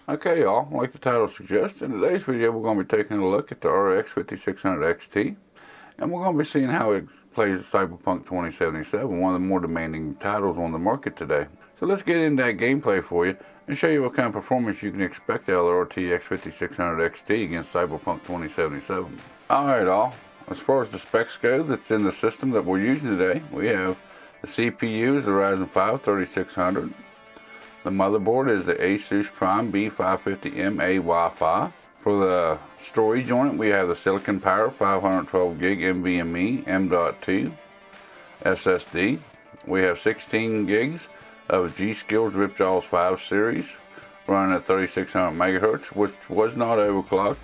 Okay, y'all, like the title suggests, in today's video we're going to be taking a look at the RX 5600 XT, and we're going to be seeing how it plays Cyberpunk 2077, one of the more demanding titles on the market today. So let's get into that gameplay for you and show you what kind of performance you can expect out of the RTX 5600 XT against Cyberpunk 2077. Alright all, as far as the specs go that's in the system that we're using today, we have the CPU is the Ryzen 5 3600. The motherboard is the Asus Prime B550MA Wi-Fi. For the storage on it, we have the Silicon Power 512 gig NVMe M.2 SSD. We have 16 gigs of G.Skills Ripjaws 5 series running at 3600 megahertz, which was not overclocked,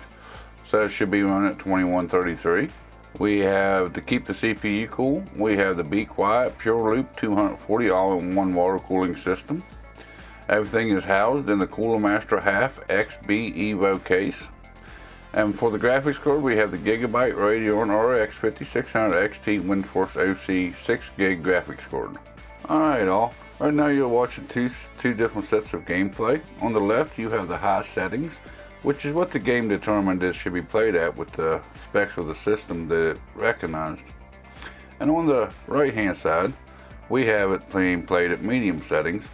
so it should be running at 2133. We have, to keep the CPU cool, we have the Be Quiet Pure Loop 240 all-in-one water cooling system. Everything is housed in the Cooler Master Half XB Evo case. And for the graphics card, we have the Gigabyte Radeon RX 5600 XT WindForce OC 6 gig graphics card. Alright all, right now you're watching two different sets of gameplay. On the left you have the high settings, which is what the game determined it should be played at with the specs of the system that it recognized. And on the right hand side, we have it being played at medium settings,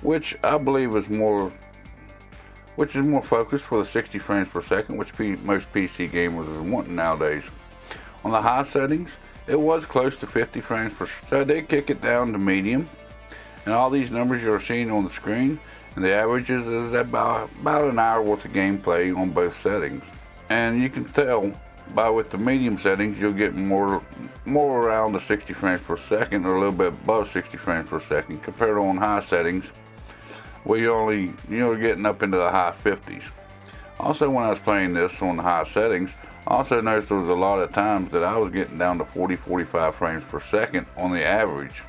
which I believe is more focused for the 60 frames per second, which most PC gamers are wanting nowadays. On the high settings, it was close to 50 frames per second, so I did kick it down to medium. And all these numbers you're seeing on the screen, and the averages is about an hour worth of gameplay on both settings. And you can tell with the medium settings, you'll get more around the 60 frames per second, or a little bit above 60 frames per second, compared to on high settings, where you're getting up into the high 50s. Also, when I was playing this on the high settings, I also noticed there was a lot of times that I was getting down to 40-45 frames per second on the average,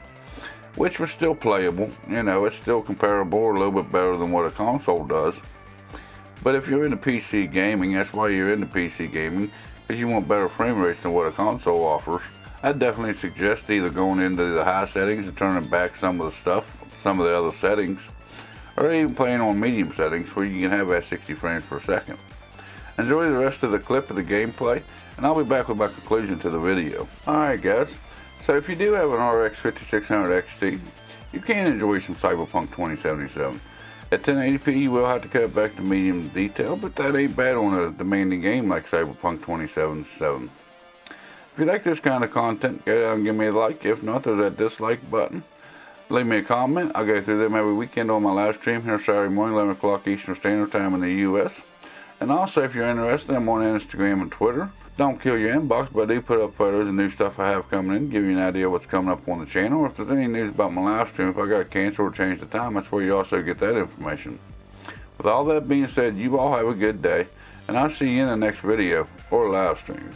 which was still playable. You know, it's still comparable or a little bit better than what a console does. But if you're into PC gaming, that's why you're into PC gaming, because you want better frame rates than what a console offers. I'd definitely suggest either going into the high settings and turning back some of the other settings, or even playing on medium settings where you can have that 60 frames per second. Enjoy the rest of the clip of the gameplay, and I'll be back with my conclusion to the video. Alright guys, so if you do have an RX 5600 XT, you can enjoy some Cyberpunk 2077. At 1080p you will have to cut back to medium detail, but that ain't bad on a demanding game like Cyberpunk 2077. If you like this kind of content, go down and give me a like. If not, there's that dislike button. Leave me a comment. I'll go through them every weekend on my live stream here Saturday morning, 11 o'clock Eastern Standard Time in the US. And also, if you're interested, I'm on Instagram and Twitter. Don't kill your inbox, but I do put up photos and new stuff I have coming in, give you an idea what's coming up on the channel. Or if there's any news about my live stream, if I got canceled or changed the time, that's where you also get that information. With all that being said, you all have a good day, and I'll see you in the next video or live stream.